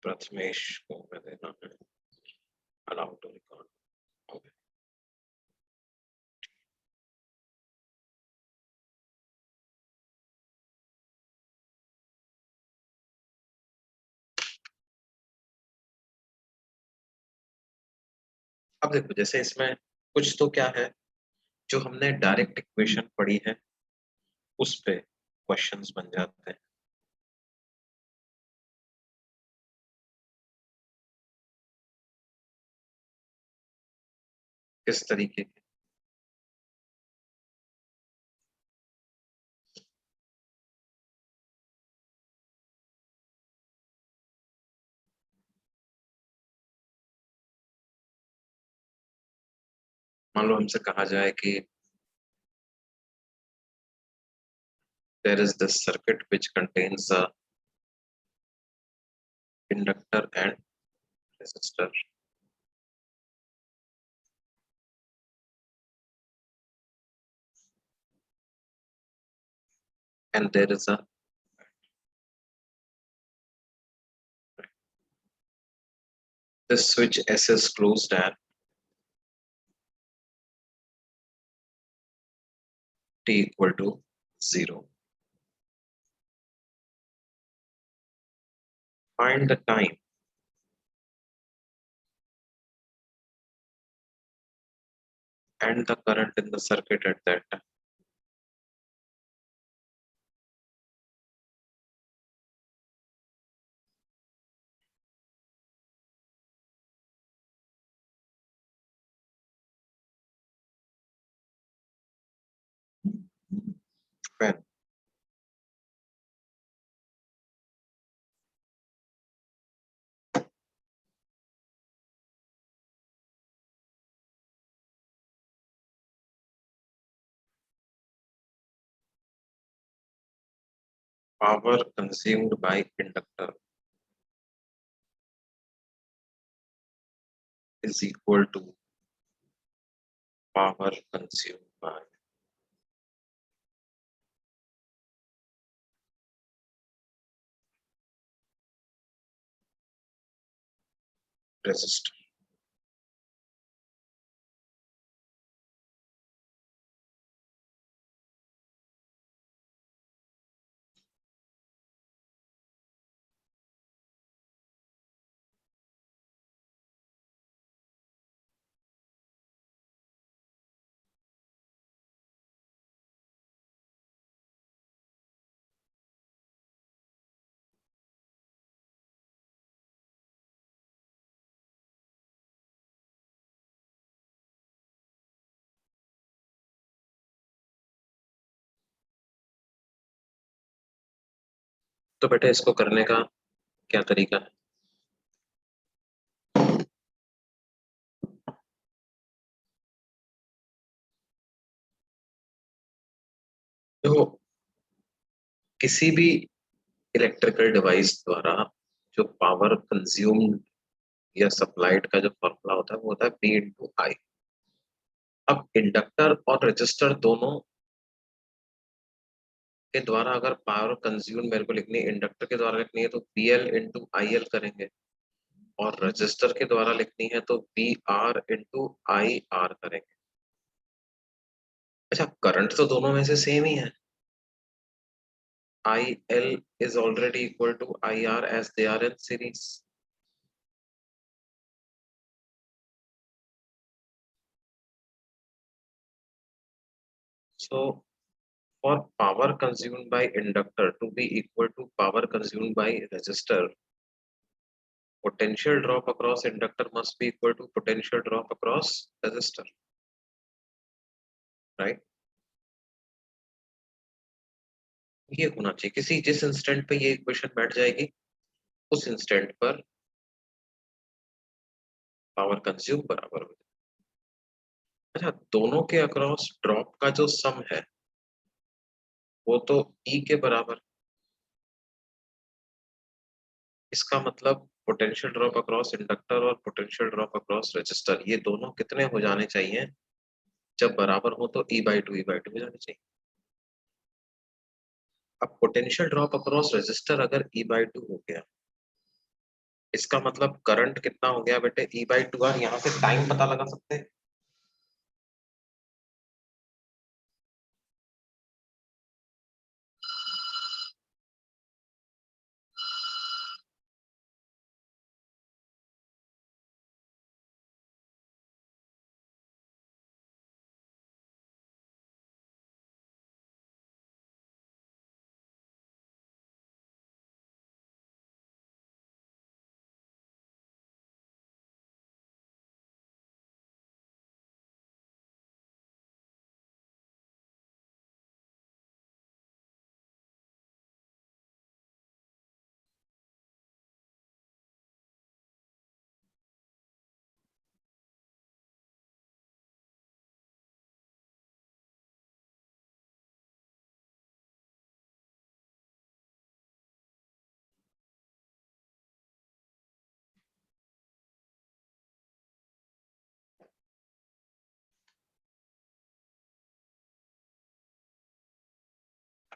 प्रथमेश को मैं देना है अलाउ टू रिकॉर्ड। अब देखो जैसे इसमें कुछ तो क्या है जो हमने डायरेक्ट इक्वेशन पढ़ी है उस पे क्वेश्चंस बन जाते हैं। किस तरीके के? मान लो हमसे कहा जाए कि there is this circuit which contains a inductor and resistor, and there is a this switch S is closed at t equal to 0. Find the time and the current in the circuit at that time. When power consumed by inductor is equal to power consumed by resistor. तो बेटा इसको करने का क्या तरीका है? देखो किसी भी इलेक्ट्रिकल डिवाइस द्वारा जो पावर कंज्यूम्ड या सप्लाइड का जो फॉर्मूला होता है वो होता है P इंटू आई। अब इंडक्टर और रजिस्टर दोनों के द्वारा अगर पावर कंज्यूम मेरे को लिखनी है, इंडक्टर के द्वारा लिखनी है तो PL इंटू IL करेंगे, और रजिस्टर के द्वारा लिखनी है तो PR इंटू IR करेंगे। अच्छा करंट तो दोनों में से सेम ही है, IL is already equal to IR as they are in series. So for power consumed by inductor to be equal to power consumed by resistor, potential drop across inductor must be equal to potential drop across resistor, right? ये होना चाहिए, किसी जिस instant पे ये equation बैठ जाएगी उस इंस्टेंट पर पावर कंज्यूम बराबर हो जाए। अच्छा दोनों के अक्रॉस ड्रॉप का जो सम है वो तो E के बराबर, इसका मतलब पोटेंशियल ड्रॉप अक्रॉस इंडक्टर और पोटेंशियल ड्रॉप अक्रॉस रजिस्टर ये दोनों कितने हो जाने चाहिए? जब बराबर हो तो E/2 हो जाने चाहिए। अब पोटेंशियल ड्रॉप अक्रॉस रजिस्टर अगर E/2 हो गया इसका मतलब करंट कितना हो गया बेटे, E/2R। यहाँ से टाइम पता लगा सकते हैं।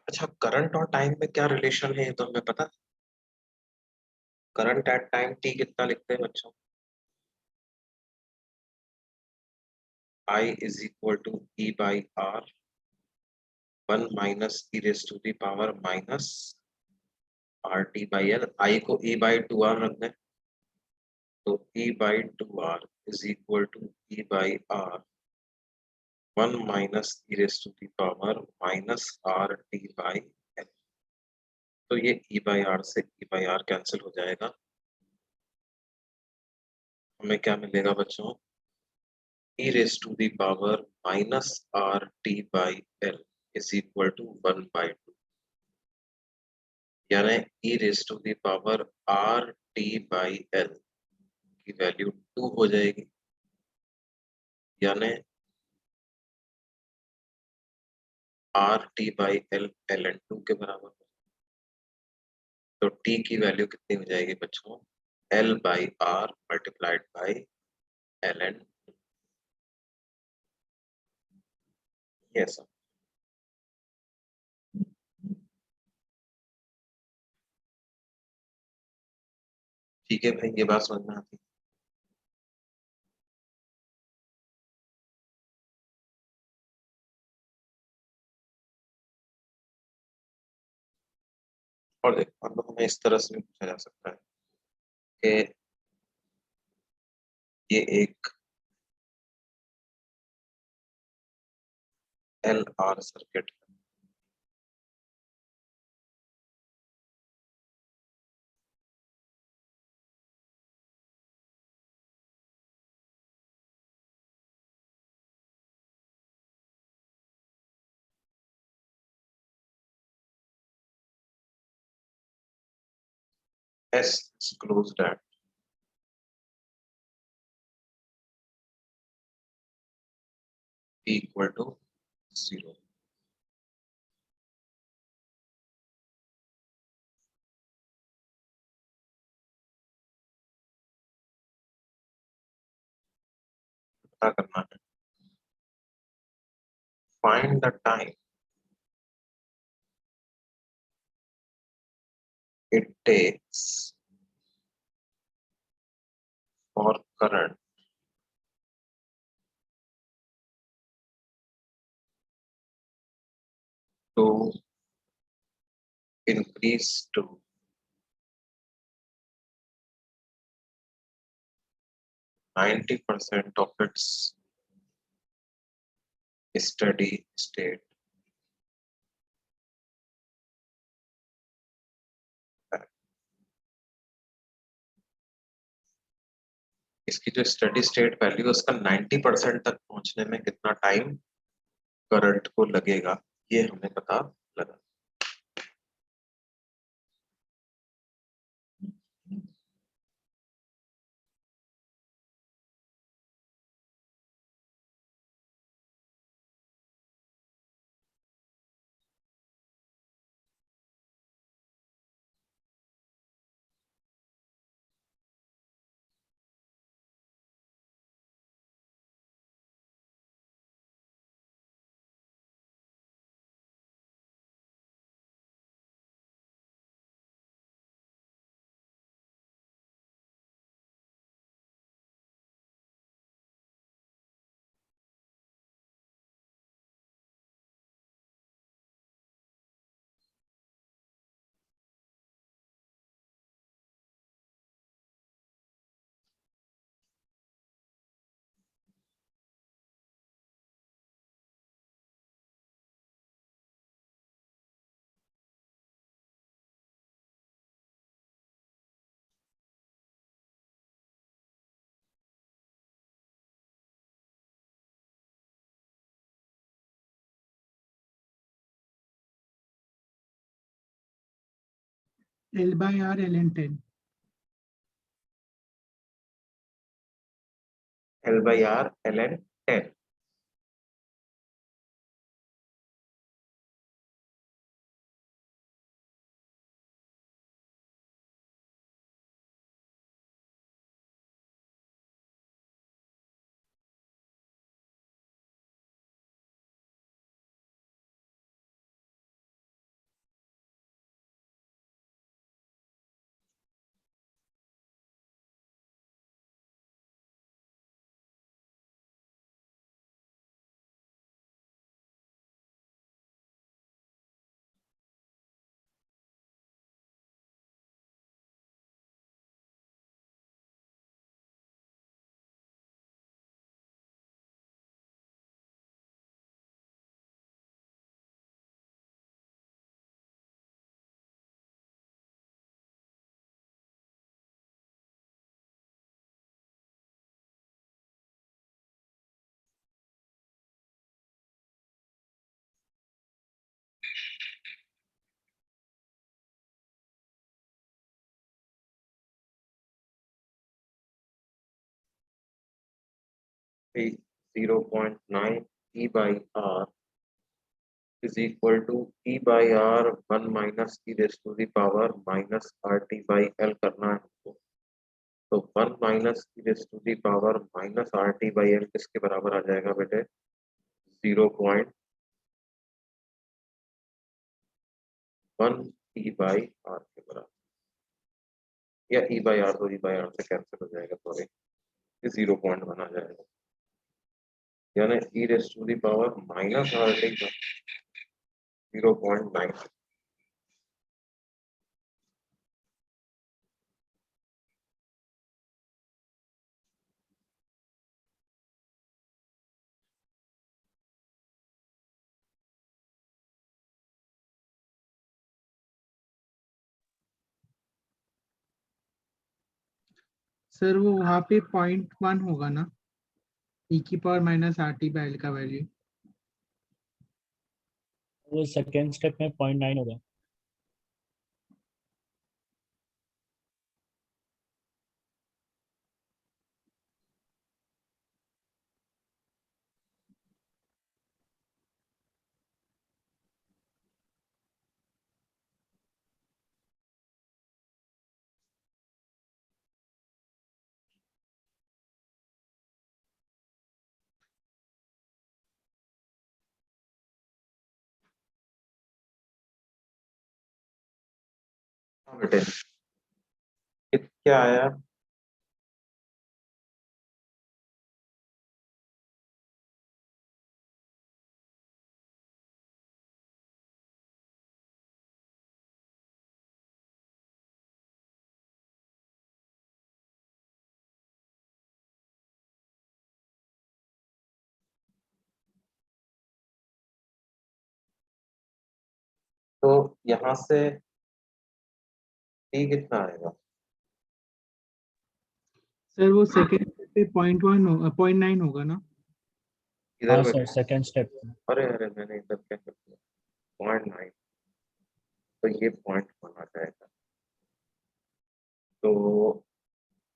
अच्छा, करंट और टाइम में क्या रिलेशन है ये तो हमें पता। करंट एट टाइम टी कितना लिखते हैं बच्चों? I is equal to E/R, 1 - e⁻⁻ RT/L। I को E/2R रख दें, तो E/2R is equal to E/R, 1 - e⁻⁻RT/L। तो ये E/R से E/R कैंसिल हो जाएगा। हमें क्या मिलेगा बच्चों? e⁻⁻RT/L इज इक्वल टू 1/2, यानी e⁻RT/L की वैल्यू 2 हो जाएगी, यानी RT/L ln2 के बराबर। तो T की वैल्यू कितनी हो जाएगी बच्चों? L/R multiplied by ln। Yes. ठीक है भाई, ये बात समझ में आती है। और देखो, अब हमें इस तरह से भी पूछा जा सकता है कि ये एक LR circuit S is closed at P equal to 0। पता करना है, find the time it takes for current to increase to 90% of its steady state। इसकी जो स्टडी स्टेट वैल्यू है उसका 90% तक पहुंचने में कितना टाइम करंट को लगेगा, ये हमें पता लगा। L/R ln 10. L/R ln 10. P 0.9 E by R is equal to E by R 1 minus E raised to the power minus RT by L करना है हमको। तो 1 minus E raised to the power minus RT by L किसके बराबर आ जाएगा बेटे? 0.1 E by R के बराबर, या E by R तो E by R से कैंसिल हो जाएगा, सॉरी, 0.1 आ जाएगा, यानी E raised to the power minus RT 0.9। Sir वो वहाँ पे 0.1 होगा ना, e की power minus RT by L का वैल्यू। वो सेकेंड स्टेप में 0.9 होगा। हाँ बेटे, क्या आया? तो यहाँ से T कितना आएगा? सर वो सेकेंड पे 0.1 होगा, 0.9 होगा ना। इधर हाँ बेटे, सर, सेकेंड स्टेप। अरे अरे मैंने इधर क्या कर दिया, 0.9, तो ये 0.1 आ जाएगा। तो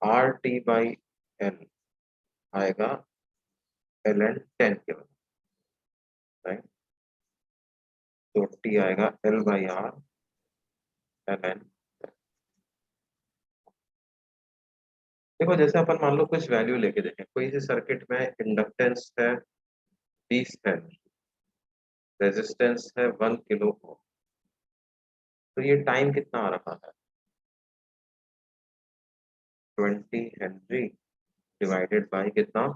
RT बाई L आएगा ln 10 के बराबर, राइट? तो T आएगा L बाई R ln। देखो जैसे अपन मान लो कुछ वैल्यू लेके देखें, कोई सी सर्किट में इंडक्टेंस है 20 है, रेजिस्टेंस है 1 किलो ओम, तो ये टाइम कितना आ रहा है? 20 हेनरी डिवाइडेड बाय कितना?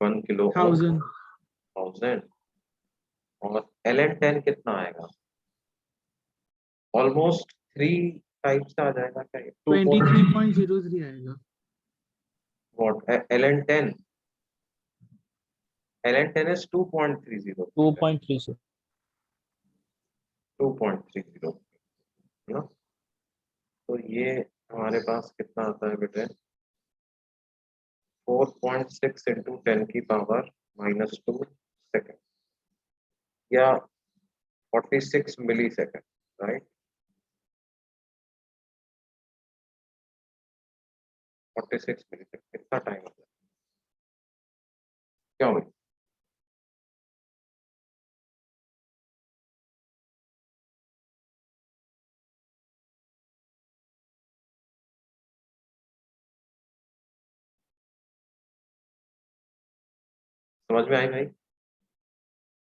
1 किलो ओम, 1000। और ln 10 कितना आएगा? ऑलमोस्ट 3 टाइप्स आ जाएगा क्या? 23.03 आएगा। What ln 10? ln 10 is 2.30, 2.36। 2.30 ना। तो ये हमारे पास कितना आता है बेटे? 4.6 इंटू 10 की पावर -2 सेकेंड, या 46 मिली सेकेंड, राइट? 46 मिनट कितना टाइम हो गया? क्यों भाई? समझ में आई भाई?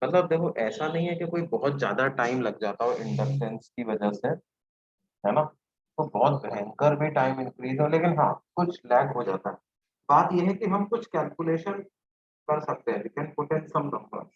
मतलब देखो ऐसा नहीं है कि कोई बहुत ज्यादा टाइम लग जाता हो इंडक्टेंस की वजह से, है ना, तो बहुत भयंकर भी टाइम इंक्रीज हो, लेकिन हाँ कुछ लैग हो जाता है। बात यह है कि हम कुछ कैलकुलेशन कर सकते हैं, we can put in some number.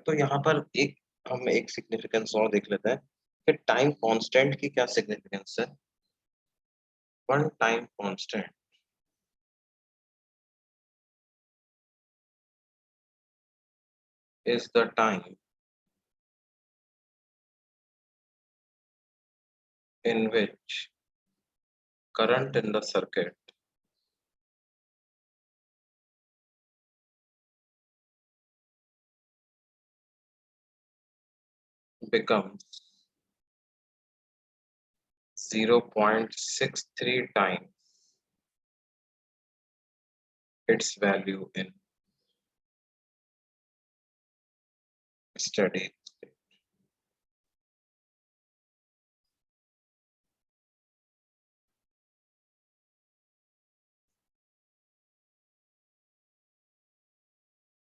तो यहाँ पर एक हम एक सिग्निफिकेंस और देख लेते हैं कि टाइम कांस्टेंट की क्या सिग्निफिकेंस है। One time constant is the time in which current in the circuit becomes 0.63 times its value in steady state।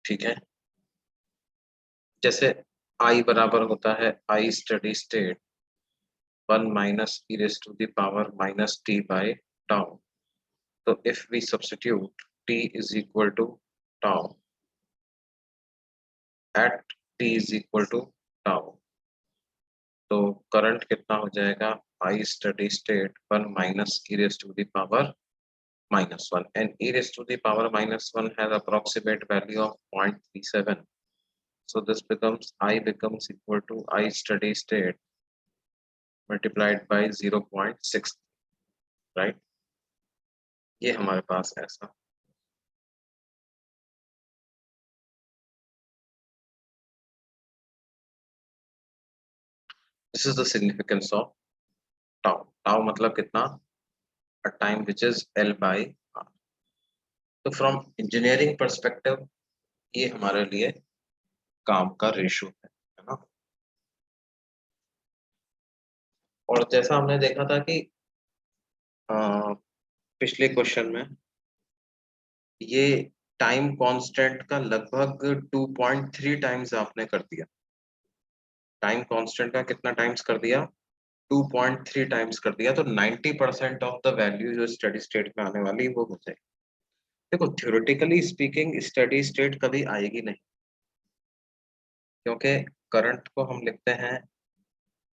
ठीक है, जैसे I बराबर होता है I study state 1 minus e raised to the power minus t by tau। तो if we substitute t is equal to tau at t is equal to tau, तो current कितना हो जाएगा? I study state 1 minus e raised to the power minus 1, and e raised to the power minus 1 has approximate value of 0.37, so this becomes I becomes equal to I steady state multiplied by 0.6, right? ये हमारे पास ऐसा। This is the significance of tau। tau मतलब कितना? A time which is L by R। तो from engineering perspective ये हमारे लिए काम का रेशो है ना। और जैसा हमने देखा था कि पिछले क्वेश्चन में ये टाइम कांस्टेंट का लगभग 2.3 टाइम्स आपने कर दिया। टाइम कांस्टेंट का कितना टाइम्स कर दिया? 2.3 टाइम्स कर दिया। तो 90% ऑफ द वैल्यू जो स्टडी स्टेट में आने वाली वो हो जाएगी। देखो थ्योरेटिकली स्पीकिंग स्टडी स्टेट कभी आएगी नहीं, क्योंकि करंट को हम लिखते हैं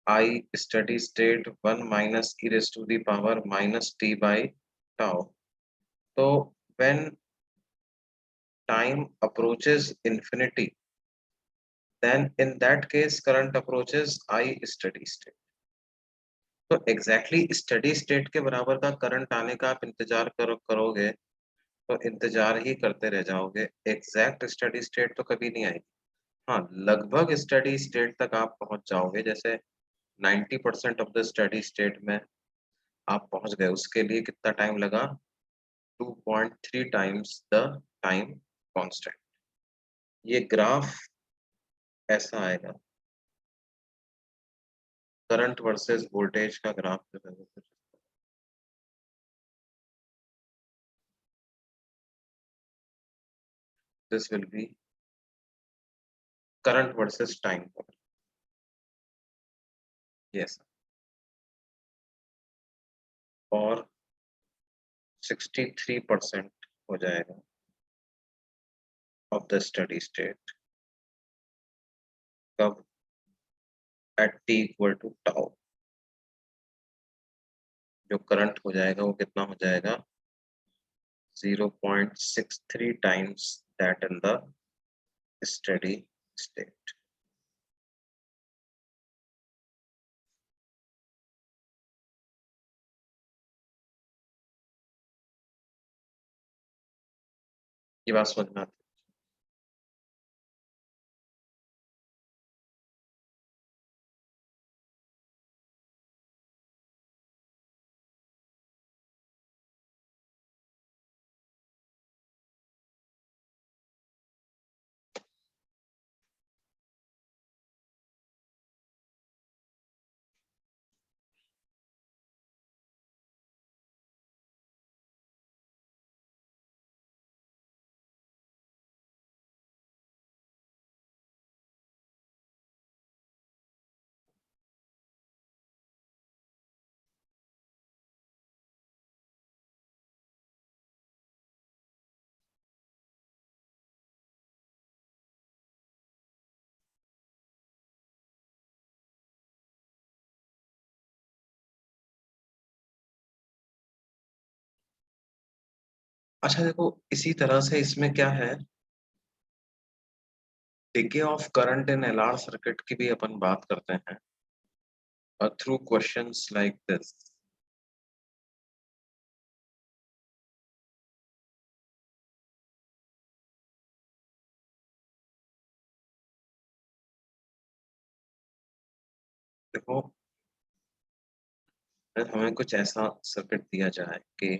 I steady state 1 minus e raise to the power minus T by tau. तो when time approaches infinity, then in that case current approaches I steady state। तो एग्जैक्टली स्टडी स्टेट के बराबर का करंट आने का आप इंतजार करोगे तो इंतजार ही करते रह जाओगे। एग्जैक्ट स्टडी स्टेट तो कभी नहीं आएगी। हाँ, लगभग स्टडी स्टेट तक आप पहुंच जाओगे। जैसे 90% ऑफ द स्टडी स्टेट में आप पहुंच गए, उसके लिए कितना टाइम लगा? 2.3 टाइम्स द टाइम कांस्टेंट। ये ग्राफ ऐसा आएगा, करंट वर्सेस वोल्टेज का ग्राफ जो है वो this will be current versus time। yes, और 63% हो जाएगा ऑफ द स्टडी स्टेट कब? एट t इक्वल टू टाउ। जो करंट हो जाएगा वो कितना हो जाएगा? 0.63 times that in the study state. ये बात समझना आती है? अच्छा देखो, इसी तरह से इसमें क्या है, decay of current in LR circuit की भी अपन बात करते हैं थ्रू क्वेश्चंस लाइक दिस। देखो, अगर हमें कुछ ऐसा सर्किट दिया जाए कि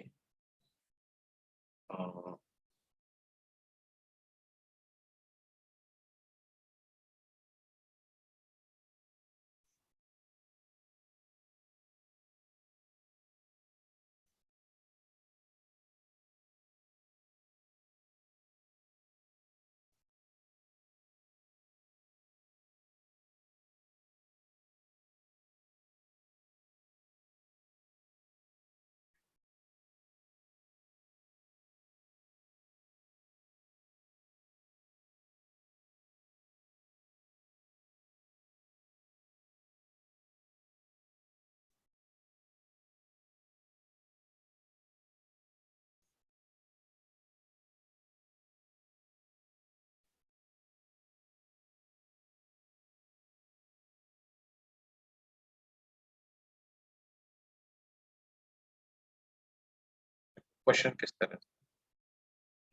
क्वेश्चन किस तरह?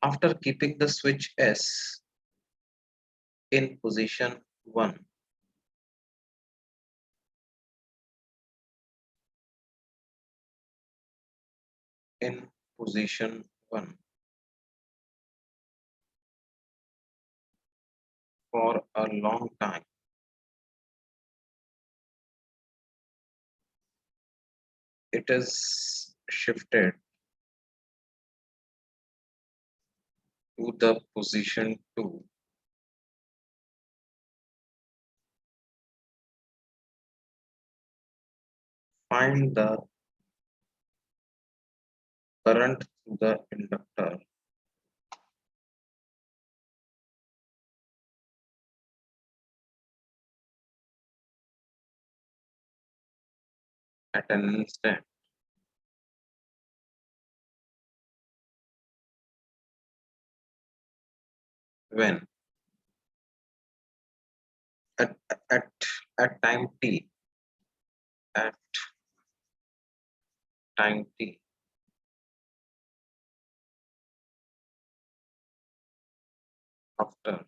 After keeping the switch S in position 1, in position 1 for a long time, it is shifted to the position 2, find the current through the inductor at an instant when at at at time t at time t after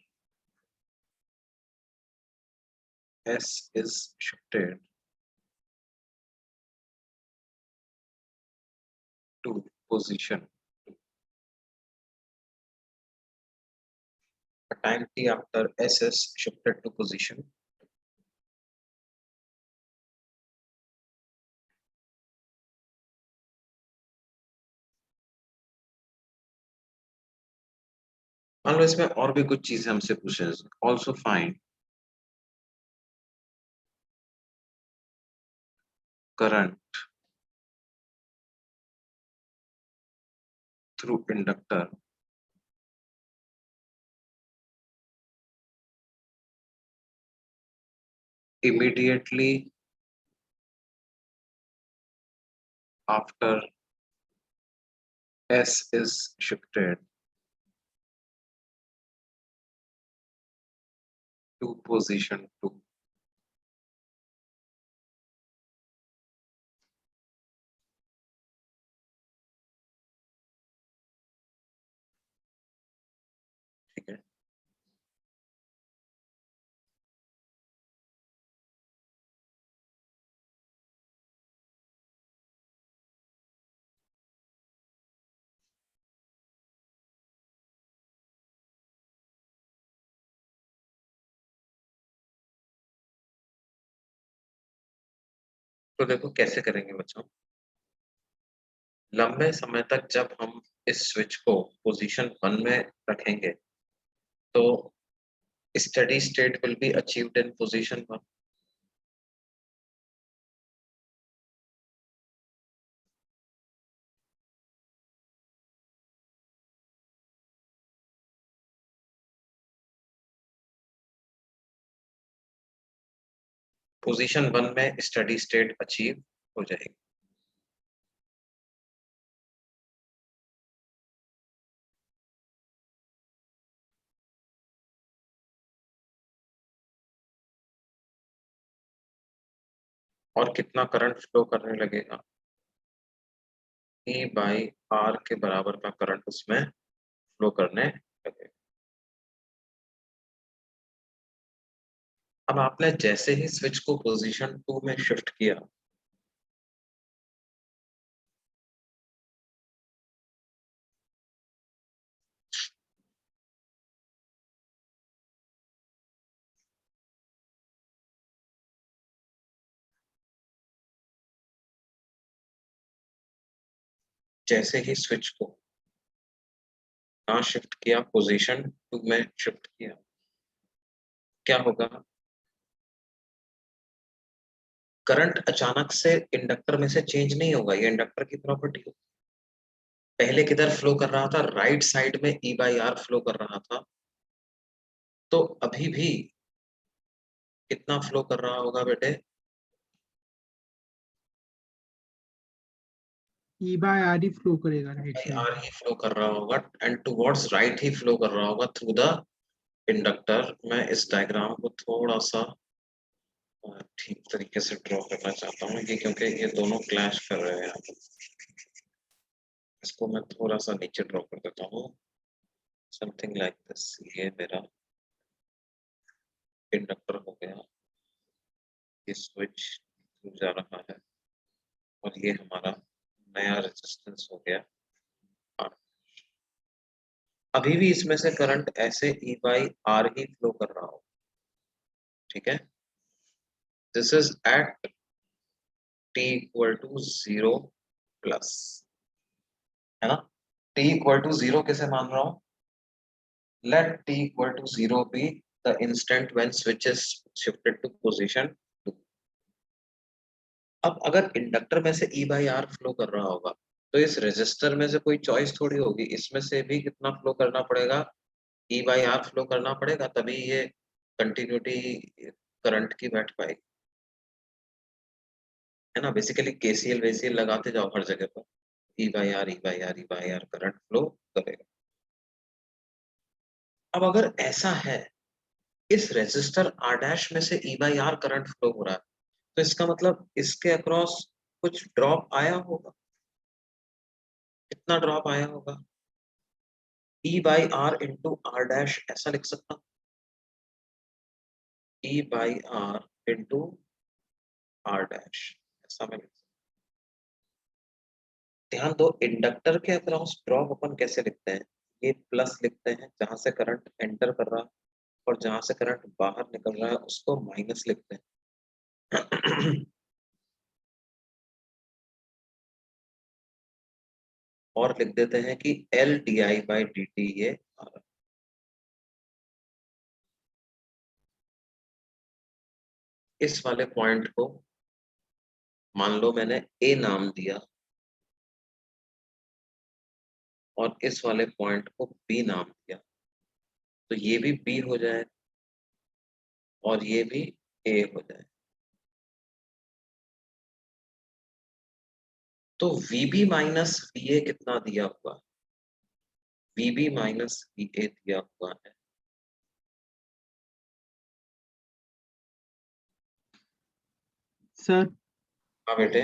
S is shifted to position at time t after S is shifted to position मान लो इसमें और भी कुछ चीजें हमसे पूछे also find current through inductor immediately after S is shifted to position 2. ठीक है तो देखो कैसे करेंगे बच्चों लंबे समय तक जब हम इस स्विच को पोजीशन 1 में रखेंगे तो steady state will be achieved in position 1. Position 1 में स्टडी स्टेट अचीव हो जाएगी और कितना करंट फ्लो करने लगेगा E बाई R के बराबर का करंट उसमें फ्लो करने लगेगा अब आपने जैसे ही स्विच को पोजीशन 2 में शिफ्ट किया जैसे ही स्विच को कहाँ शिफ्ट किया पोजीशन 2 में शिफ्ट किया क्या होगा करंट अचानक से इंडक्टर में से चेंज नहीं होगा ये इंडक्टर की प्रॉपर्टी है पहले किधर फ्लो कर रहा था राइट साइड में E बाई आर फ्लो कर रहा था तो अभी भी कितना फ्लो कर रहा होगा बेटे E by R ही फ्लो करेगा राइट साइड आर ही फ्लो कर रहा होगा एंड टुवर्ड्स राइट ही फ्लो कर रहा होगा थ्रू द इंडक्टर मैं इस डायग्राम को थोड़ा सा ठीक तरीके से ड्रॉ करना चाहता हूँ ये क्योंकि ये दोनों क्लैश कर रहे हैं यहाँ पे इसको मैं थोड़ा सा नीचे ड्रॉ कर देता हूँ समथिंग लाइक दिस ये मेरा इंडक्टर हो गया ये स्विच जा रहा है और ये हमारा नया रेजिस्टेंस हो गया R. अभी भी इसमें से करंट ऐसे E बाई R ही फ्लो कर रहा हो ठीक है this is at t equal to 0 plus, है ना। t इक्वल टू 0 कैसे मान रहा हूं? let t equal to 0 be the instant when switch is shifted to position 2. अब अगर इंडक्टर में से E बाई आर फ्लो कर रहा होगा तो इस रेजिस्टर में से कोई चॉइस थोड़ी होगी, इसमें से भी कितना फ्लो करना पड़ेगा, E बाई आर फ्लो करना पड़ेगा, तभी ये कंटिन्यूटी करंट की बैठ पाएगी, है ना। बेसिकली केसीएल वेसीएल लगाते जाओ हर जगह पर, E by R E by R E by R current flow करेगा। अब अगर ऐसा है, इस रेजिस्टर R डैश में से E by R current flow हो रहा है, तो इसका मतलब इसके अक्रॉस कुछ ड्रॉप आया होगा। कितना ड्रॉप आया होगा? E by R into R dash, ऐसा लिख सकता हूं, E by R into R dash, ऐसा मैं लिख सकता हूं। ध्यान दो, इंडक्टर के अक्रॉस ड्रॉप अपन कैसे लिखते हैं? ये प्लस लिखते हैं जहां से करंट एंटर कर रहा है, और जहां से करंट बाहर निकल रहा है उसको माइनस लिखते हैं। और लिख देते हैं कि L D I by D T ये आ रहा है। इस वाले पॉइंट को मान लो मैंने ए नाम दिया, और इस वाले पॉइंट को बी नाम दिया, तो ये भी बी हो जाए और ये भी ए हो जाए। तो VB माइनस VA कितना दिया हुआ? VB माइनस VA दिया हुआ है सर हाँ बेटे।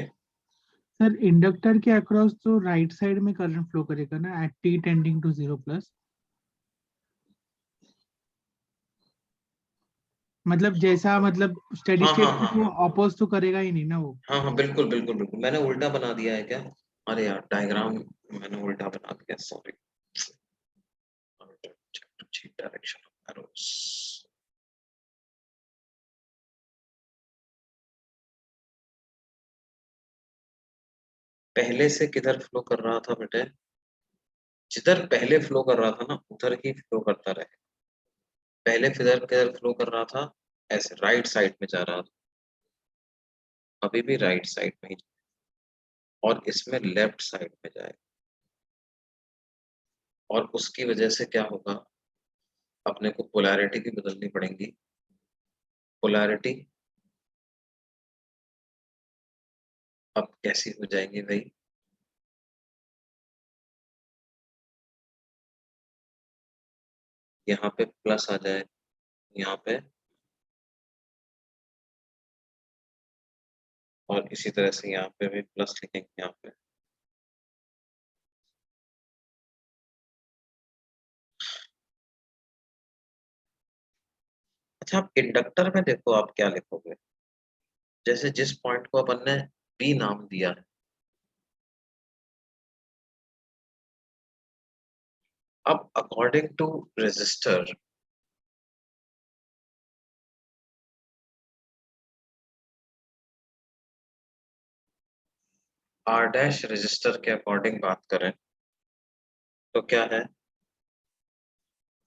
सर इंडक्टर के अक्रॉस तो राइट साइड में करंट फ्लो करेगा ना at t tending to 0 plus, मतलब जैसा मतलब स्टेडी हाँ स्टेट हाँ में हाँ वो हाँ अपोज तो करेगा ही नहीं ना वो। हाँ हाँ, बिल्कुल बिल्कुल बिल्कुल, मैंने उल्टा बना दिया है क्या? अरे यार, डायग्राम मैंने उल्टा बना दिया, सॉरी। Direction of arrows. पहले से किधर फ्लो कर रहा था बेटे? जिधर पहले फ्लो कर रहा था ना, उधर ही फ्लो करता रहे। पहले किधर किधर फ्लो कर रहा था? ऐसे राइट साइड में जा रहा था, अभी भी राइट साइड में ही, और इसमें लेफ्ट साइड में जाए। और उसकी वजह से क्या होगा, अपने को पोलैरिटी भी बदलनी पड़ेगी। पोलैरिटी अब कैसी हो जाएंगी भाई? यहाँ पे प्लस आ जाए, यहाँ पे, और इसी तरह से यहाँ पे भी प्लस लिखेंगे यहाँ पे। अच्छा, आप इंडक्टर में देखो, आप क्या लिखोगे? जैसे जिस पॉइंट को अपन ने बी नाम दिया है, अब according to resistor, R dash resistor के अकॉर्डिंग बात करें तो क्या है?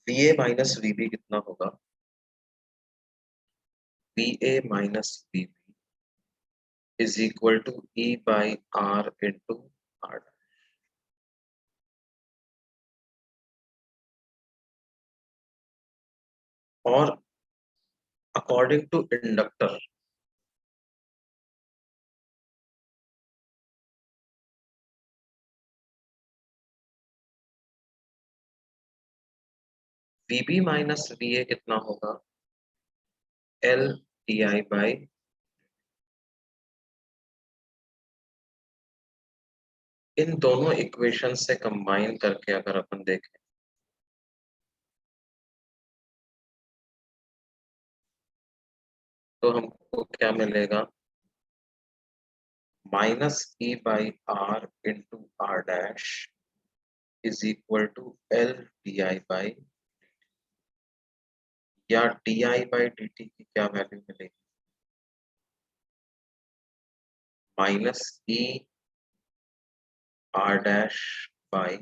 VA माइनस VB कितना होगा? VA minus VB is equal to E by R into R. और according to inductor, VB minus VA कितना होगा? L DI बाई, इन दोनों इक्वेशन से कंबाइन करके अगर अपन देखें तो हमको क्या मिलेगा? Minus E by R into R dash is equal to L DI by, या DI बाई DT की क्या वैल्यू मिलेगी? Minus E R dash by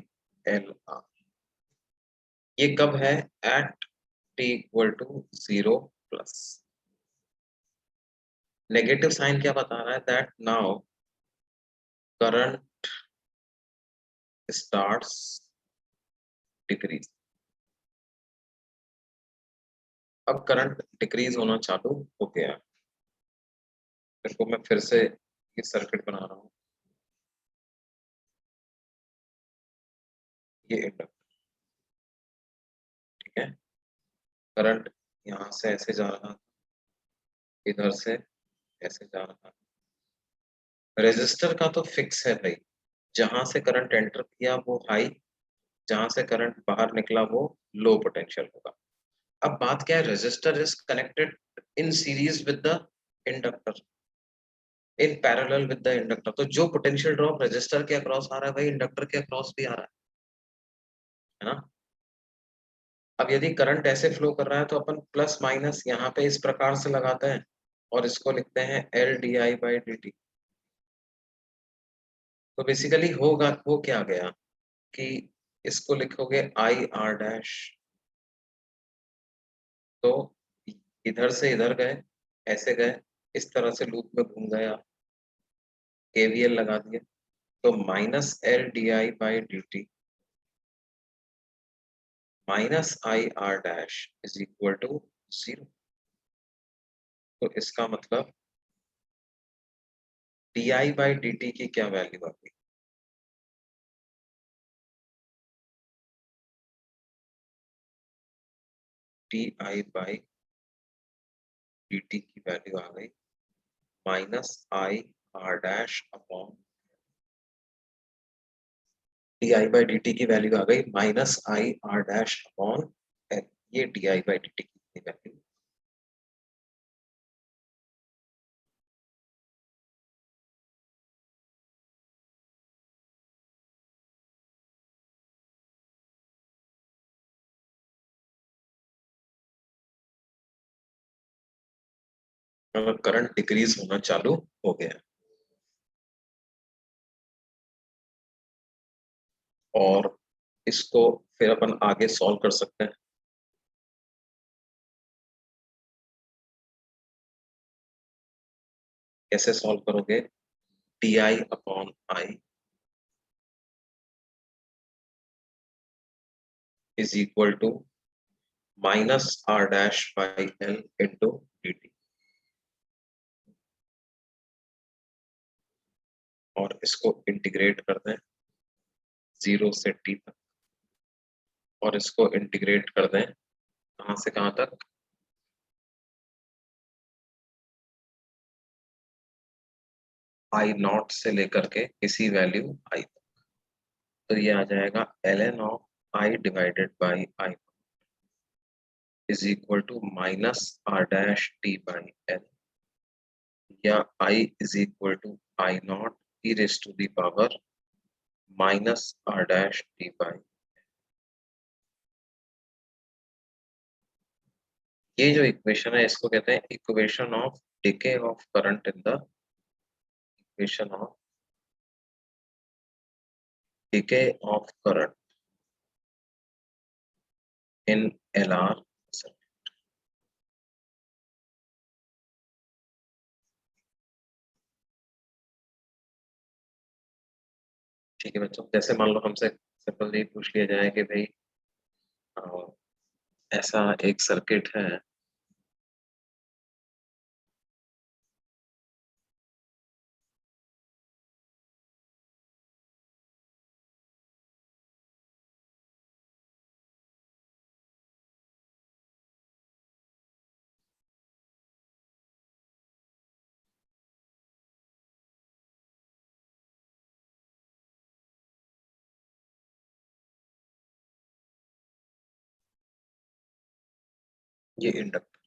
L R. ये कब है? At T equal to 0 plus. Negative sign क्या बता रहा है? That now current starts decrease. अब करंट डिक्रीज होना चालू हो गया। इसको मैं फिर से ये सर्किट बना रहा हूँ। ये इंडक्टर, ठीक है। करंट यहाँ से ऐसे जा रहा, इधर से ऐसे जा रहा। रेजिस्टर का तो फिक्स है भाई, जहां से करंट एंटर किया वो हाई, जहां से करंट बाहर निकला वो लो पोटेंशियल होगा। अब बात क्या है? Resistor is connected in series with the inductor, in parallel with the inductor. तो जो पोटेंशियल ड्रॉप रेजिस्टर के अक्रॉस आ रहा है वही इंडक्टर के अक्रॉस भी आ रहा है ना। अब यदि करंट ऐसे फ्लो कर रहा है तो अपन प्लस माइनस यहाँ पे इस प्रकार से लगाते हैं और इसको लिखते हैं L D I by D T. तो बेसिकली होगा, हो क्या गया कि इसको लिखोगे आई आर डैश, तो इधर से इधर गए, ऐसे गए, इस तरह से लूप में घूम गया, केवीएल लगा दिए, तो minus L D I by D T minus I R dash is equal to 0। तो इसका मतलब D I by D T की क्या वैल्यू आ गई? D I by D T की वैल्यू आ गई minus I R dash upon, D I by D T की वैल्यू आ गई minus I R dash upon L. ये D I by D T की वैल्यू। मतलब करंट डिक्रीज होना चालू हो गया और इसको फिर अपन आगे सॉल्व कर सकते हैं। कैसे सॉल्व करोगे? D I upon I is equal to minus R dash by L into d t, और इसको इंटीग्रेट कर दें 0 से टी तक, और इसको इंटीग्रेट कर दें कहां से कहां तक? आई नॉट से लेकर के किसी वैल्यू आई तक। तो ये आ जाएगा L N of I divided by I is equal to minus R dash T by L, या I is equal to I not e raise to the power minus R dash T by. ये जो equation है इसको कहते हैं equation of decay of current in the, equation of decay of current in L R. ठीक है बच्चों, जैसे मान लो हमसे सिंपल ये पूछ लिया जाए कि भाई ऐसा एक सर्किट है, ये इंडक्टर,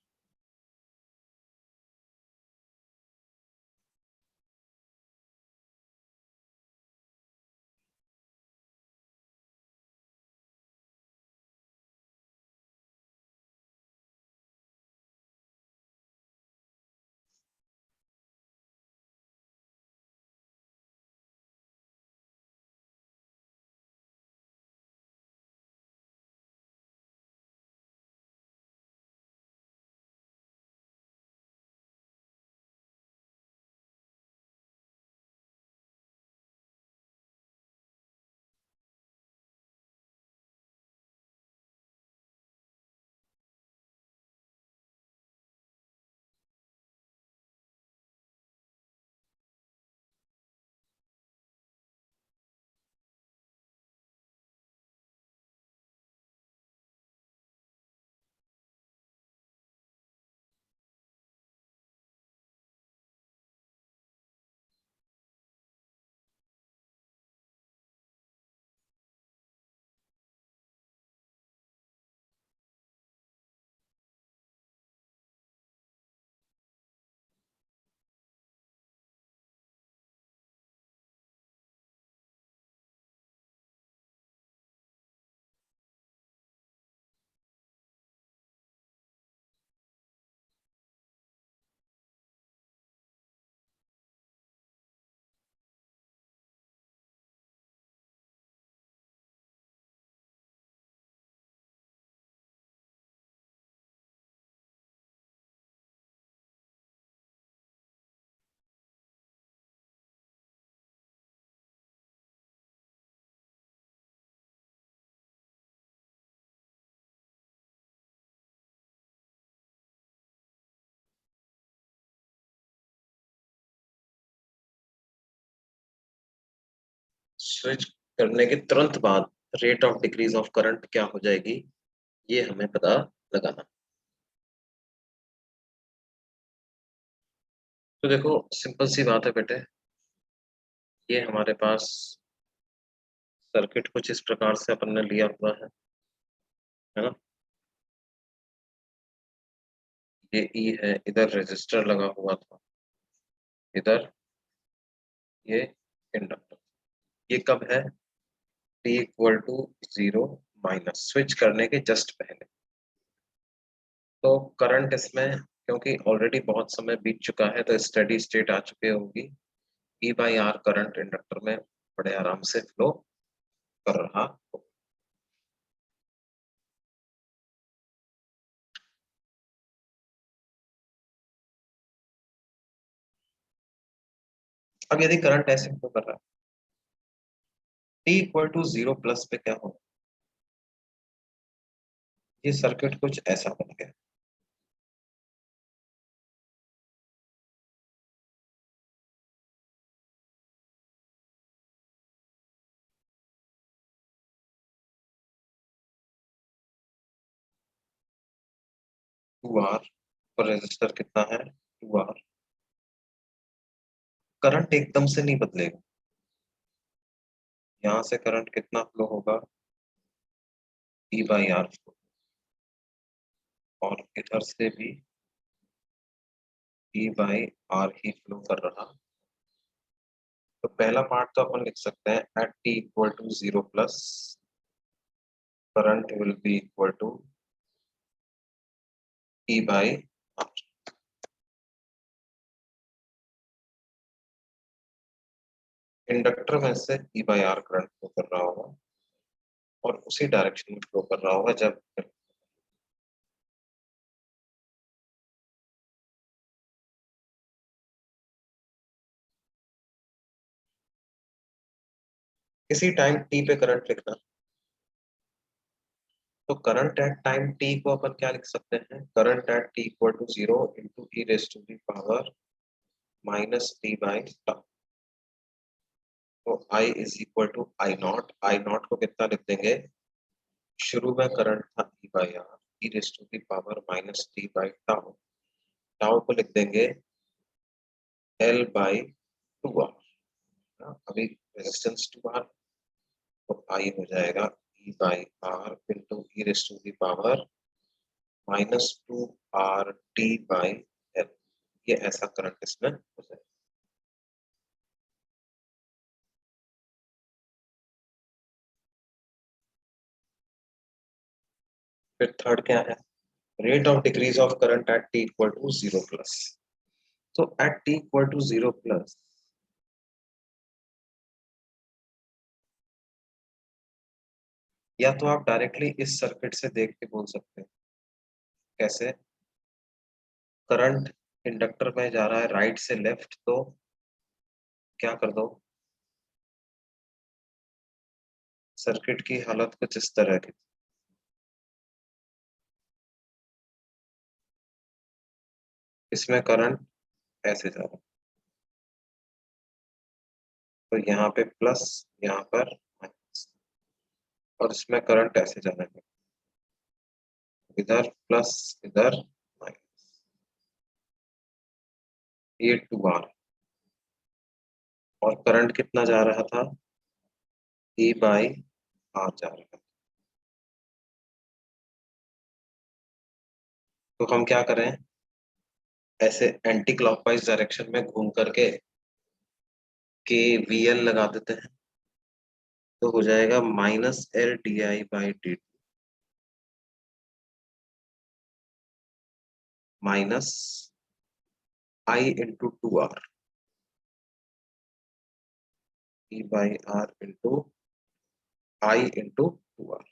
स्विच करने के तुरंत बाद rate of decrease of current क्या हो जाएगी, ये हमें पता लगाना। तो देखो सिंपल सी बात है बेटे, ये हमारे पास सर्किट कुछ इस प्रकार से अपन ने लिया हुआ है ना। ये ई है, इधर रेजिस्टर लगा हुआ था, इधर ये इंडक्टर। ये कब है, t equal to 0 minus switch करने के जस्ट पहले। तो करंट इसमें क्योंकि ऑलरेडी बहुत समय बीत चुका है तो स्टेडी स्टेट आ चुकी होगी, ई बाई आर करंट इंडक्टर में बड़े आराम से फ्लो कर रहा हो। अब यदि करंट ऐसे फ्लो कर रहा है, t इक्वल टू 0 प्लस पे क्या होगा, ये सर्किट कुछ ऐसा बन गया। टू आर पर रेजिस्टर कितना है, 2R। करंट एकदम से नहीं बदलेगा, यहाँ से करंट कितना फ्लो होगा, ई बाई आर फ्लो, और इधर से भी ई बाई आर ही फ्लो कर रहा। तो पहला पार्ट तो अपन लिख सकते हैं at T equal to 0 plus current will be equal to E by R. Inductor में से E by R current flow कर रहा होगा और उसी डायरेक्शन में फ्लो कर रहा होगा जब किसी टाइम टी पे करंट लिखना। तो करंट एट टाइम टी को अपन क्या लिख सकते हैं, current at T equal to 0 into E raise to the power minus T by tau. तो I is equal to I not को कितना लिख देंगे, शुरू में करंट था E by R, E raise to the power minus T by tau, tau को लिख देंगे एल बाई 2R। अभी रेजिस्टेंस 2R, तो आई हो जाएगा E by R into E raise to the power minus 2R T by L. ये ऐसा current इसमें हो जाएगा। फिर थर्ड क्या है, rate of decrease of current at T equal to 0 plus. तो at T equal to 0 plus या तो आप डायरेक्टली इस सर्किट से देख के बोल सकते हैं। कैसे, करंट इंडक्टर में जा रहा है राइट से लेफ्ट, तो क्या कर दो, सर्किट की हालत कुछ इस तरह की, इसमें करंट ऐसे जा रहा है, तो यहाँ पे प्लस, यहाँ पर माइनस, और इसमें करंट ऐसे जाने लगा, इधर प्लस इधर माइनस। ये 2R और करंट कितना जा रहा था, ई बाई आर जा रहा था। तो हम क्या करें, ऐसे एंटी क्लॉकवाइज डायरेक्शन में घूम करके के वी एल लगा देते हैं, तो हो जाएगा minus L D I by D T minus I into 2R E by R into I into 2R।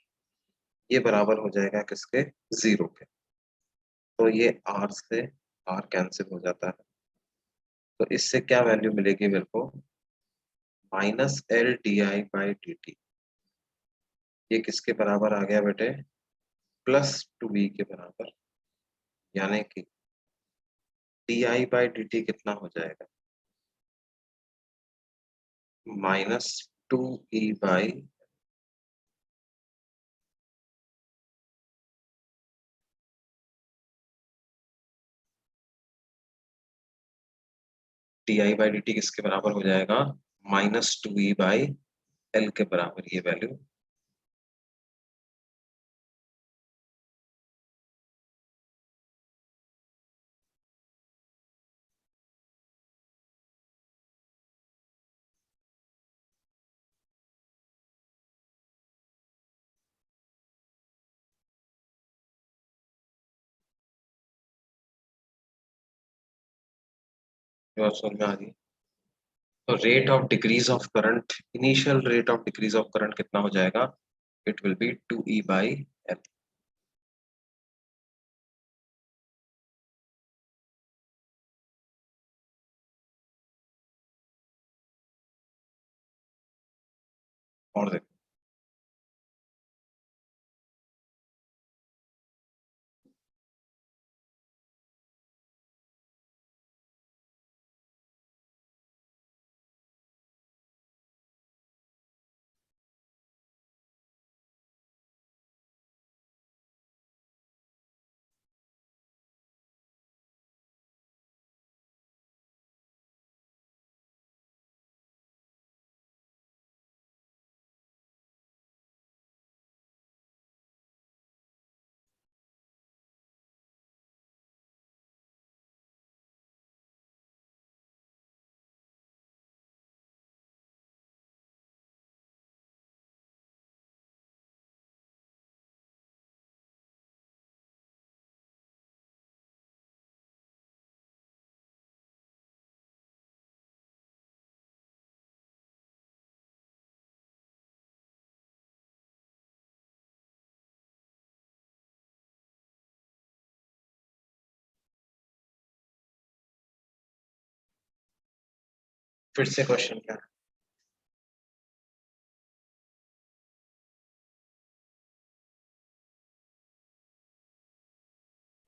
ये बराबर हो जाएगा किसके, 0 के। तो ये R से R कैंसिल हो जाता है, तो इससे क्या वैल्यू मिलेगी मेरे को, minus L D I by D T. ये किसके बराबर आ गया बेटे, प्लस 2V के बराबर, यानी कि D I by D T कितना हो जाएगा, minus 2e by di by dt किसके बराबर हो जाएगा, -2e by l के बराबर ये वैल्यू। जो समझ में आ गई। तो rate of decrease of current, initial rate of decrease of current कितना हो जाएगा, it will B 2e by l। और देखो फिर से क्वेश्चन क्या है,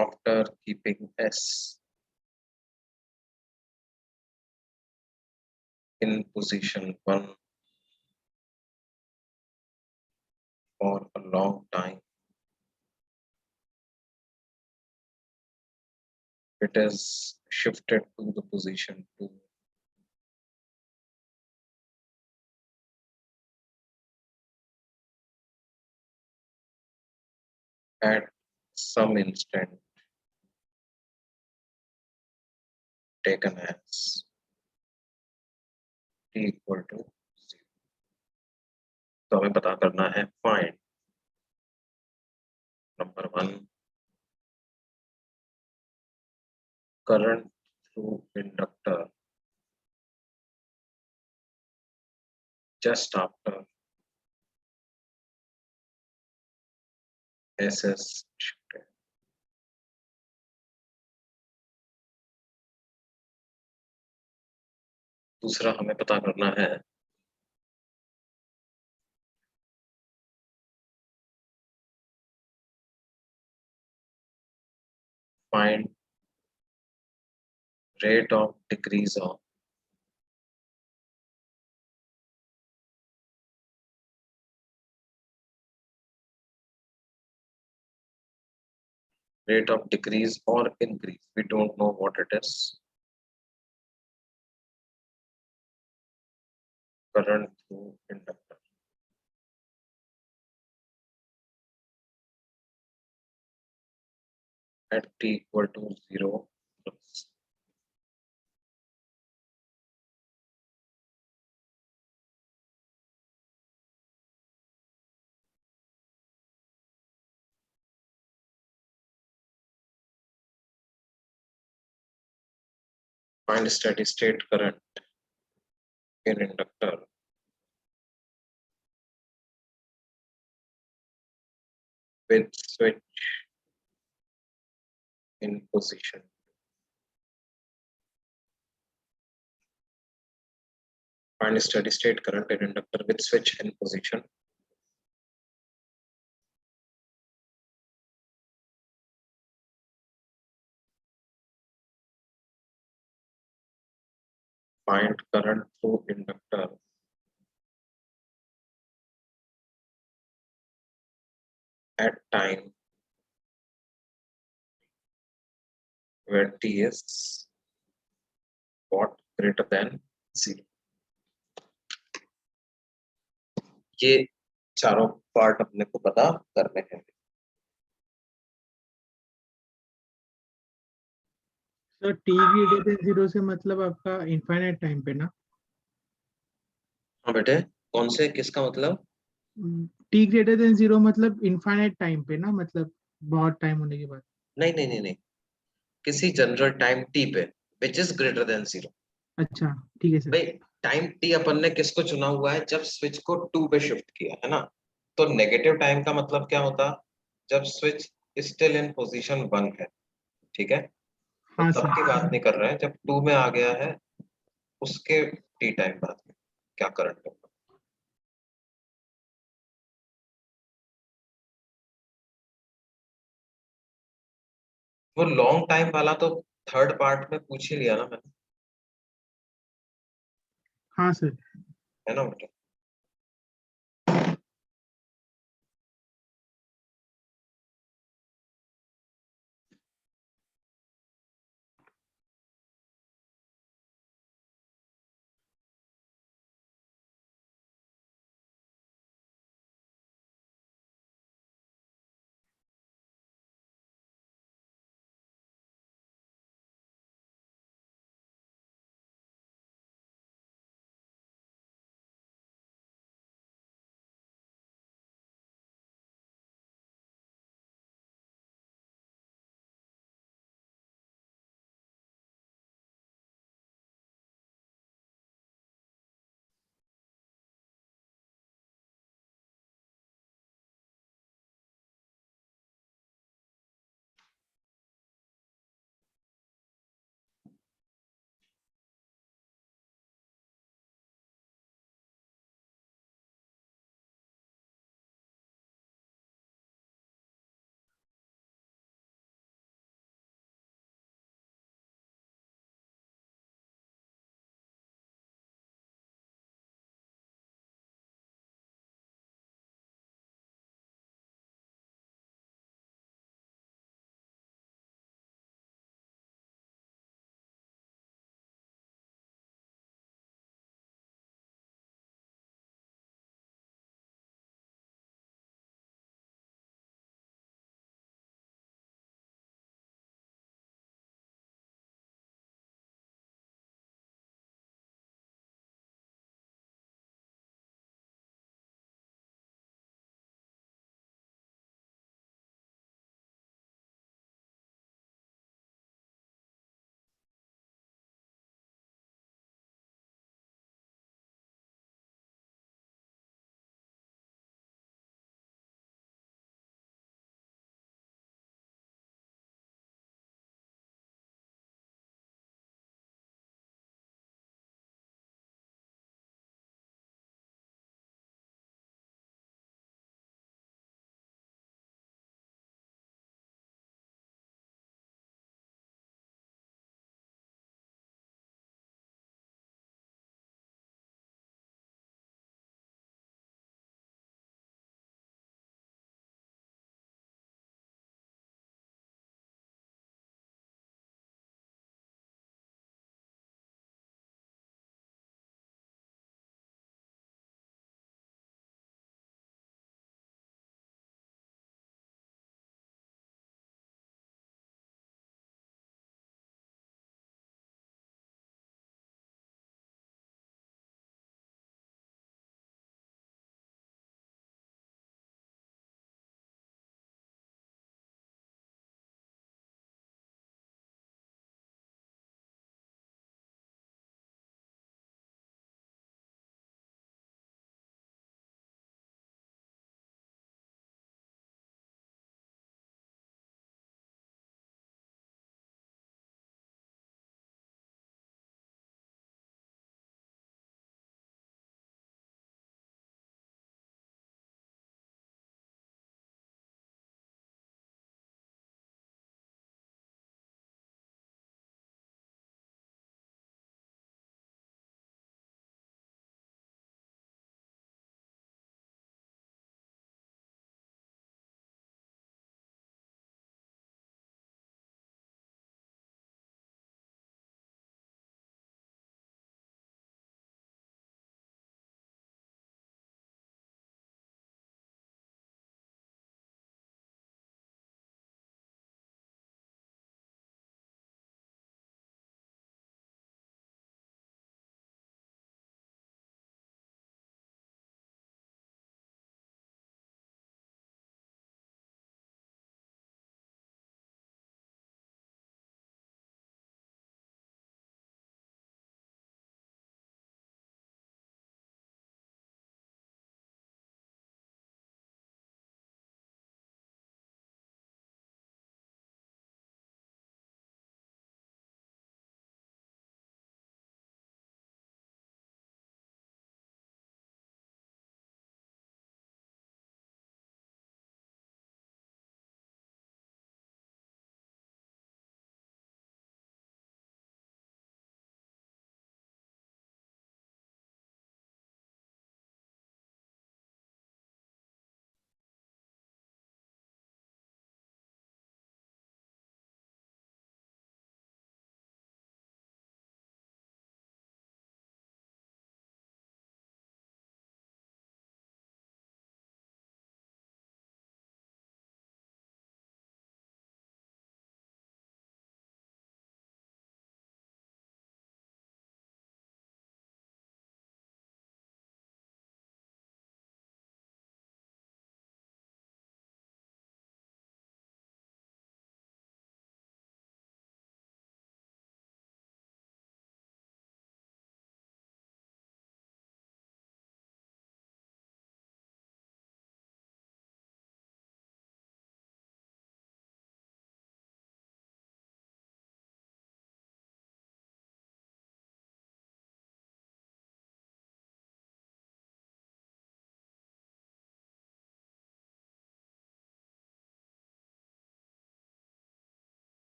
after keeping S in position 1 for a long time, it is shifted to the position 2 at some instant taken as t equal to 0। तो हमें पता करना है find number 1 current through inductor just after SS shifted। दूसरा हमें पता करना है find rate of decrease of rate of decrease or increase, we don't know what it is, current through inductor at t equal to 0 plus find steady state current in inductor with switch in position, find steady state current in inductor with switch in position, find current through inductor at time where t is what greater than 0. ये चारों part अपने को पता करने हैं। Sir T greater than 0 से मतलब आपका इनफाइनाइट टाइम पे ना? हाँ बेटे, कौन से, किसका मतलब? टी ग्रेटर देन 0 मतलब इनफाइनाइट टाइम पे ना, मतलब बहुत टाइम होने के बाद। नहीं नहीं नहीं नहीं, किसी जनरल टाइम t पे विच इज ग्रेटर देन 0। अच्छा ठीक है सर। भाई टाइम t अपन ने किसको चुना हुआ है? जब स्विच को 2 पे शिफ्ट किया है ना। तो नेगेटिव टाइम का मतलब क्या होता? जब स्विच स्टिल इन पोजीशन 1 है, ठीक है, तो हाँ तब सर। की बात नहीं कर रहे हैं। जब 2 में आ गया है उसके टी टाइम बाद में क्या करंट होगा। वो लॉन्ग टाइम वाला तो थर्ड पार्ट में पूछ ही लिया ना मैंने, हाँ सर। है ना बेटा?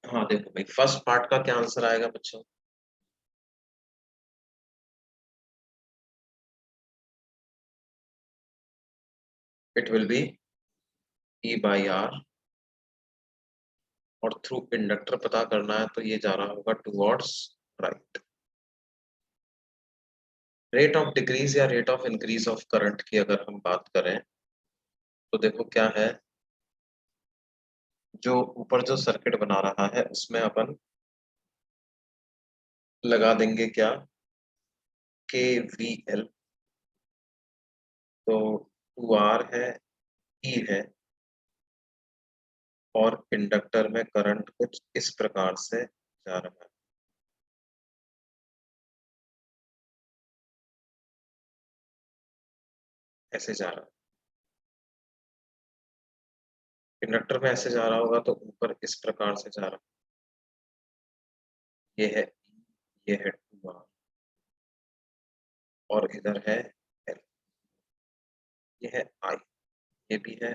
हाँ देखो भाई, फर्स्ट पार्ट का क्या आंसर आएगा बच्चों? It will be E by R, और थ्रू इंडक्टर पता करना है तो ये जा रहा होगा towards right. Rate of decrease या rate of increase of current की अगर हम बात करें तो देखो क्या है, जो ऊपर जो सर्किट बना रहा है उसमें अपन लगा देंगे क्या, के वी एल। तो 2R है, E है, और इंडक्टर में करंट कुछ इस प्रकार से जा रहा है। ऐसे जा रहा है, इंडक्टर में ऐसे जा रहा होगा तो ऊपर इस प्रकार से जा रहा है। ये है E, ये है 2R, और इधर है L, ये है I, ये भी है।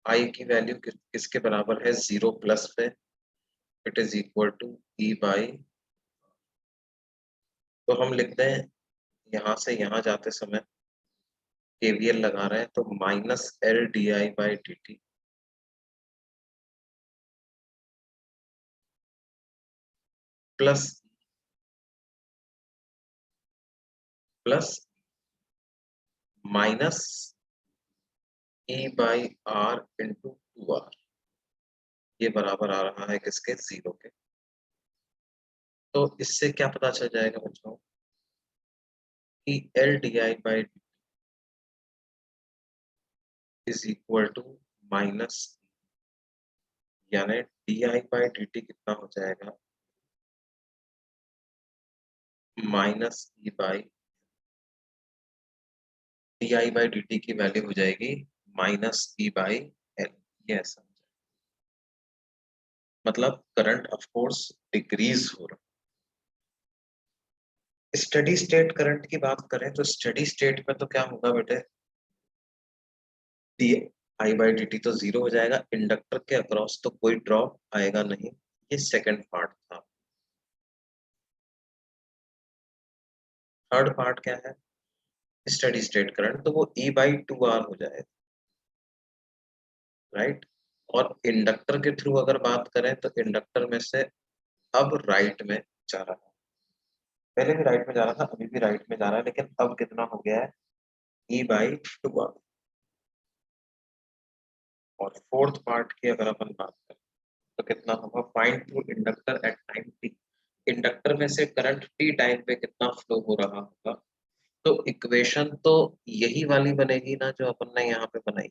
I की वैल्यू किसके बराबर है? 0 प्लस पे। It is equal to E by, तो हम लिखते हैं यहाँ से यहाँ जाते समय KVL लगा रहे हैं तो minus L D I by D T plus minus E by R into 2R, ये बराबर आ रहा है किसके? 0 के। तो इससे क्या पता चल जाएगा बच्चों कि L D I by is equal to minus, यानी D I by D T कितना हो जाएगा? Minus E by D I by D T की वैल्यू हो जाएगी माइनस ई बाई एल। ये ऐसा हो जाएगा, मतलब करंट ऑफ कोर्स डिक्रीज हो रहा है। स्टडी स्टेट करंट की बात करें तो स्टडी स्टेट में तो क्या होगा बेटे, D I by D T तो 0 हो जाएगा, इंडक्टर के अक्रॉस तो कोई ड्रॉप आएगा नहीं। ये सेकंड पार्ट था। थर्ड पार्ट क्या है? स्टडी स्टेट करंट, तो वो E बाई 2R हो जाएगा, राइट। और इंडक्टर के थ्रू अगर बात करें तो इंडक्टर में से अब राइट में जा रहा है, पहले भी राइट में जा रहा था, अभी भी राइट में जा रहा है, लेकिन अब कितना हो गया है? E by 2R। और फोर्थ पार्ट की अगर अपन बात करें तो कितना होगा? Find through inductor at time t, inductor में से करंट t टाइम पे कितना फ्लो हो रहा होगा। तो इक्वेशन तो यही वाली बनेगी ना जो अपन ने यहाँ पे बनाई।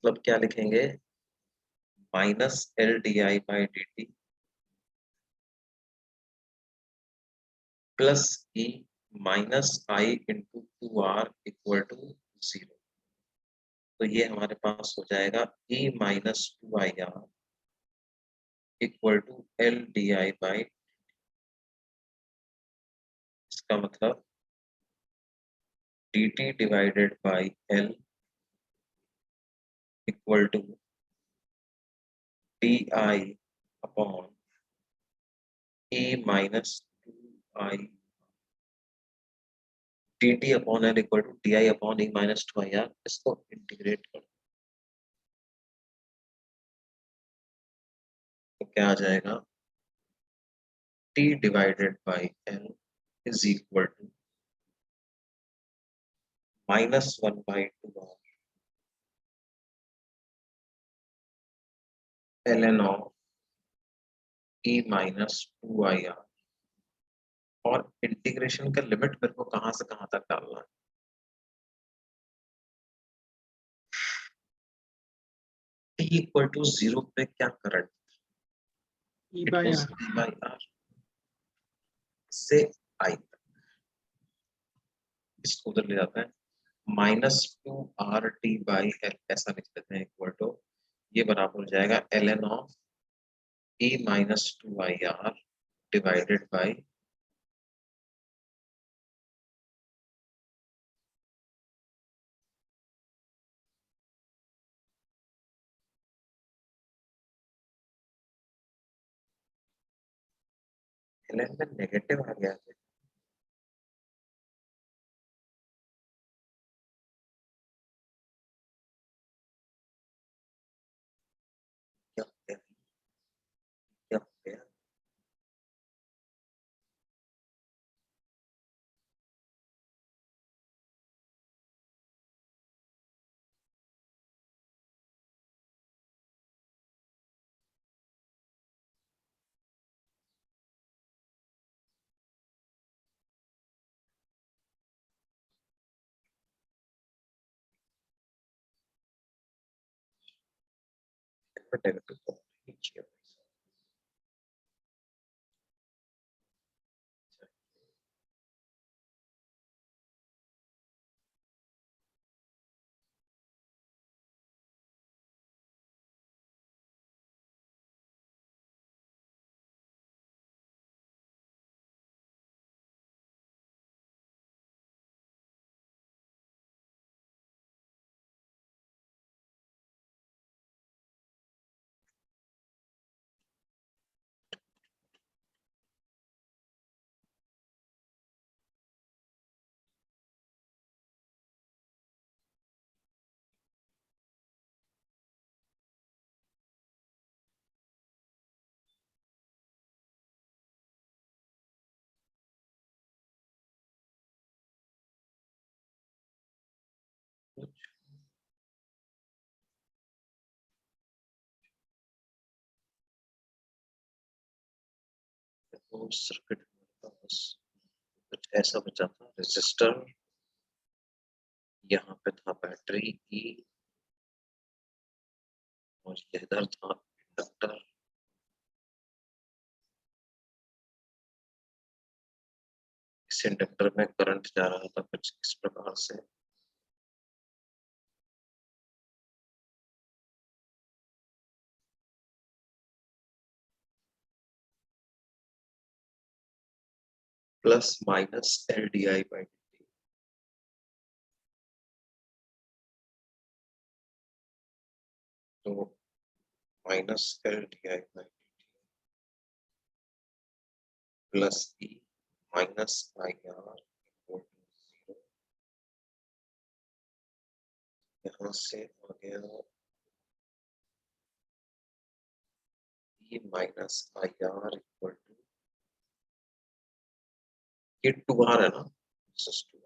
मतलब क्या लिखेंगे? Minus L D I by D T plus E minus I into 2R equal to 0। तो ये हमारे पास हो जाएगा E minus 2IR equal to L D I by, इसका मतलब dt divided by L equal to d I upon E minus 2I, dt upon L equal to d I upon E minus 2IR। इसको integrate कर तो क्या आ जाएगा? t divided by L is equal to minus 1/2R ln of E minus 2IR। और integration का limit मेरे को कहां से कहां तक डालना है? t इक्वल टू 0 पे क्या current? E it by was R. E by R से I तक। इसको उधर ले जाते हैं, माइनस 2RT बाई L ऐसा लिख लेते हैं इक्वल टू, ये बराबर हो जाएगा ln of E minus 2IR divided by ln में नेगेटिव आ गया है। क्या हो गया? क्या हो गया? नेगेटिव तो नीचे है। तो सर्किट बस कुछ ऐसा बचा था, रेजिस्टर, यहाँ पे था बैटरी ई, और इधर था इंडक्टर। इस इंडक्टर में करंट जा रहा था कुछ इस प्रकार से। Plus minus L D I by D T. तो minus L D I by D T plus E minus I R equal to 0। यहाँ से आ गया E minus I R equal to, ये 2R है ना, this is 2R।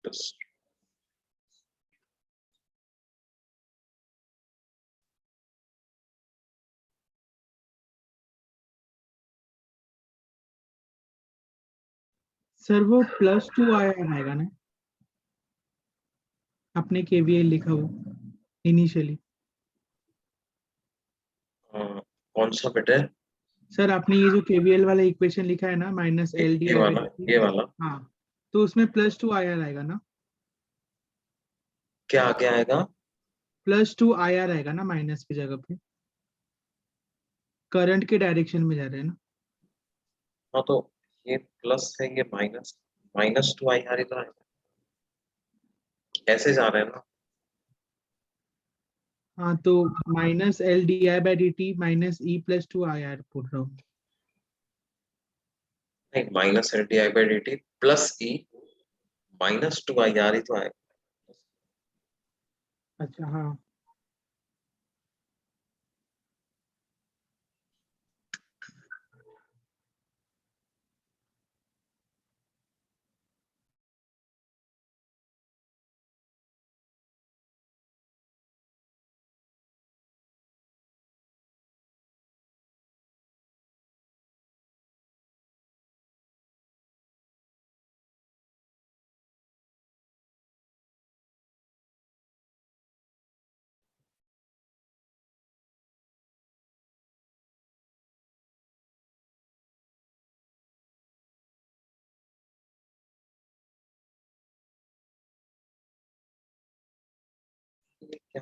Yes. Sir वो +2 आएगा ना, आपने केवीएल लिखा वो इनिशियली। कौन सा बेटे? सर आपने ये जो केवीएल वाला इक्वेशन लिखा है ना, माइनस एल डी ये आई वाला, ये वाला। हाँ, तो उसमें +2 IR आएगा ना, क्या आगे आएगा? +2 IR आएगा ना माइनस की जगह पे, करंट के डायरेक्शन में जा रहे हैं ना। हाँ तो ये प्लस है, ये माइनस, -2 IR ही तो आएगा, ऐसे जा रहे हैं ना। हाँ तो -LdI/dt -E+2IR बोल रहा हूँ। नहीं, -LdI/dt प्लस E -2IR ही तो आएगा। अच्छा हाँ, क्या,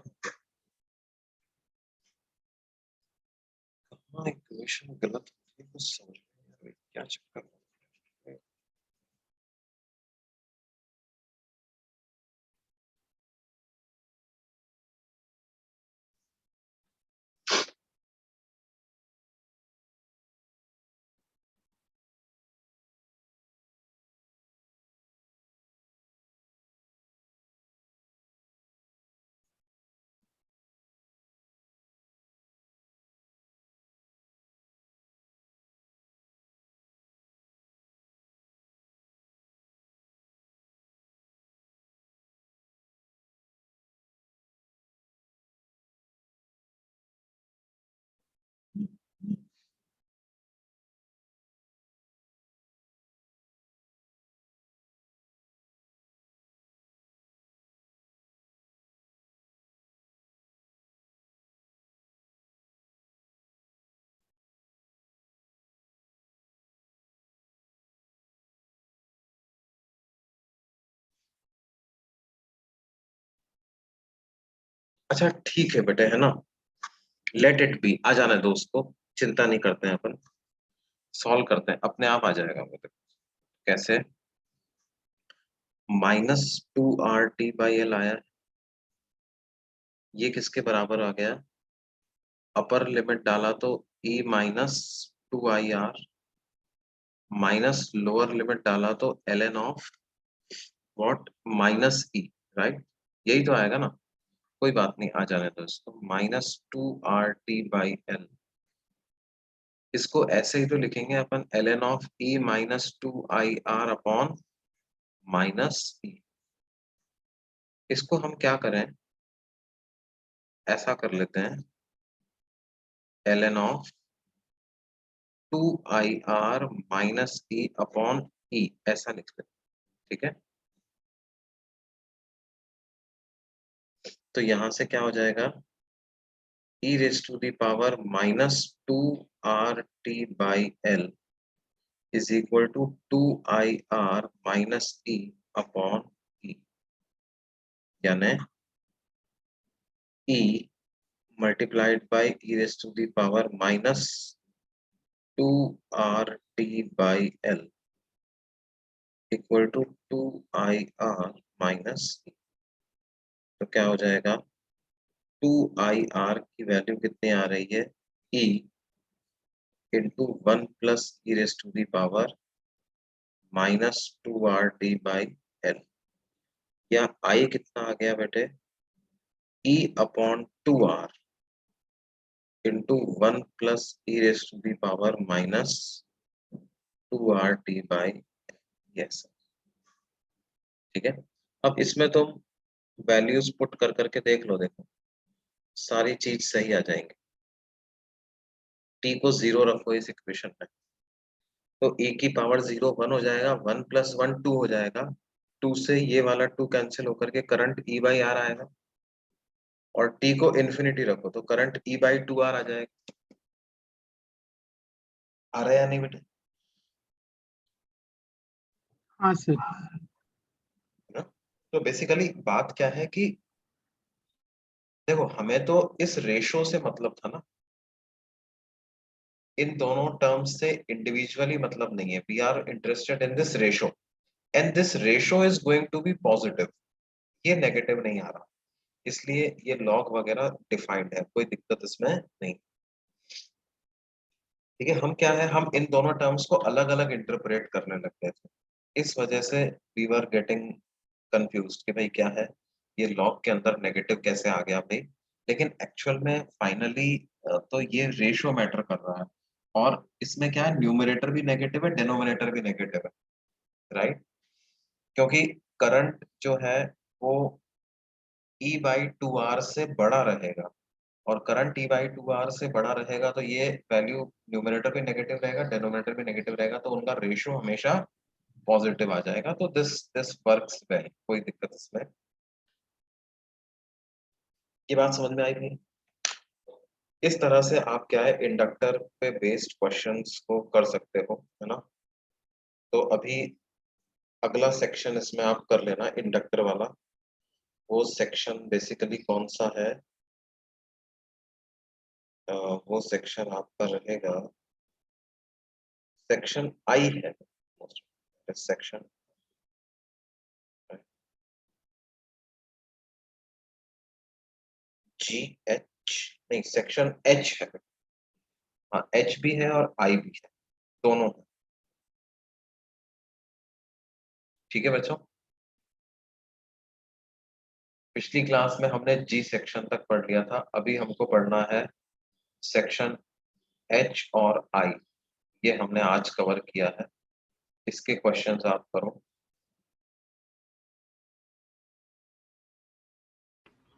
हाँ इक्वेशन गलत है, कुछ समझ नहीं आ रही, क्या चक्कर है? अच्छा ठीक है बेटे, है ना, लेट इट बी, आ जाने दो उसको, चिंता नहीं करते हैं अपन, सॉल्व करते हैं, अपने आप आ जाएगा वो तो। कैसे? -2RT/L आया, ये किसके बराबर आ गया? अपर लिमिट डाला तो E-2IR, माइनस लोअर लिमिट डाला तो ln of what, -E, right, यही तो आएगा ना। कोई बात नहीं, आ जाने दो इसको, -2RT/L, इसको ऐसे ही तो लिखेंगे अपन, ln of E-2IR upon -E। इसको हम क्या करें, ऐसा कर लेते हैं, ln of 2IR -E upon E, ऐसा लिख लेते हैं, ठीक है। तो यहां से क्या हो जाएगा, e⁻⁻ -2RT/L is equal to 2IR -E upon E, यानी E multiplied by e⁻⁻ -2RT/L equal to 2IR -E। तो क्या हो जाएगा, 2IR की वैल्यू कितनी आ रही है, E into 1 plus e⁻⁻ -2RT/L, या I कितना आ गया बेटे, E upon 2R into 1 plus e⁻⁻ -2RT/L, yes, ठीक है। अब इसमें तुम वैल्यूज पुट कर करके देख लो, देखो सारी चीज सही आ जाएंगे। t को 0 रखो इस इक्वेशन में, तो e की पावर 0 1 हो जाएगा, 1 प्लस 1 2 हो जाएगा, 2 से ये वाला 2 कैंसिल होकर के करंट E/R आएगा, और t को इन्फिनिटी रखो तो करंट E/2R आ जाएगा। आ रहा है या नहीं बेटे? हाँ सर, ना। तो बेसिकली बात क्या है कि देखो हमें तो इस रेशो से मतलब था ना, इन दोनों टर्म्स से इंडिविजुअली मतलब नहीं है। We are interested in this ratio and this ratio is going to be positive, ये नेगेटिव नहीं आ रहा, इसलिए ये लॉग वगैरह डिफाइंड है, कोई दिक्कत इसमें नहीं। ठीक है, हम क्या है, हम इन दोनों टर्म्स को अलग अलग इंटरप्रेट करने लग गए थे, इस वजह से वी वर गेटिंग कंफ्यूज्ड कि भाई क्या है, ये लॉग के अंदर नेगेटिव कैसे आ गया भाई। लेकिन एक्चुअल में फाइनली तो ये रेशियो मैटर कर रहा है, और इसमें क्या है, न्यूमरेटर भी नेगेटिव है, डिनोमिनेटर भी नेगेटिव है, राइट। क्योंकि करंट जो है वो E/2R से बड़ा रहेगा, और करंट E/2R से बड़ा रहेगा तो ये वैल्यू न्यूमरेटर भी नेगेटिव रहेगा, डिनोमिनेटर भी नेगेटिव रहेगा, तो उनका रेशियो हमेशा पॉजिटिव आ जाएगा। तो दिस वर्क्स वेल, कोई दिक्कत इसमें। ये बात समझ में आई थी। इस तरह से आप क्या है, इंडक्टर पे बेस्ड क्वेश्चंस को कर सकते हो, है ना। तो अभी अगला सेक्शन इसमें आप कर लेना इंडक्टर वाला। वो सेक्शन बेसिकली कौन सा है, वो सेक्शन आपका रहेगा, सेक्शन आई है, सेक्शन GH, नहीं सेक्शन H है। हाँ H भी है और I भी है, दोनों है। ठीक है बच्चों, पिछली क्लास में हमने G सेक्शन तक पढ़ लिया था, अभी हमको पढ़ना है सेक्शन H और I। ये हमने आज कवर किया है, इसके क्वेश्चंस आप करो।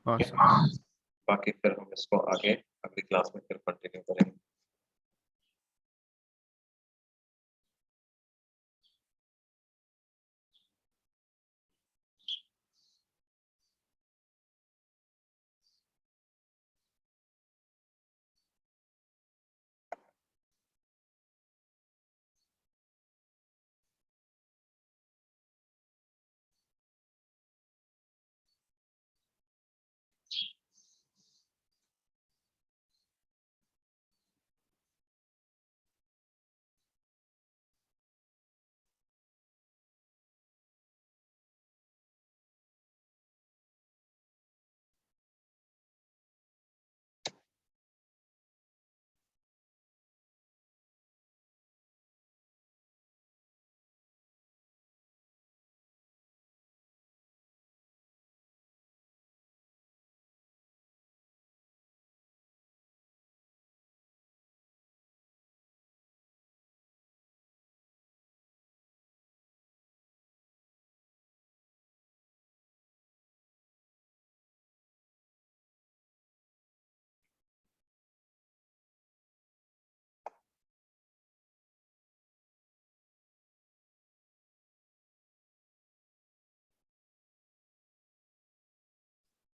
हाँ सर। बाकी फिर हम इसको आगे अगली क्लास में फिर कंटिन्यू करेंगे।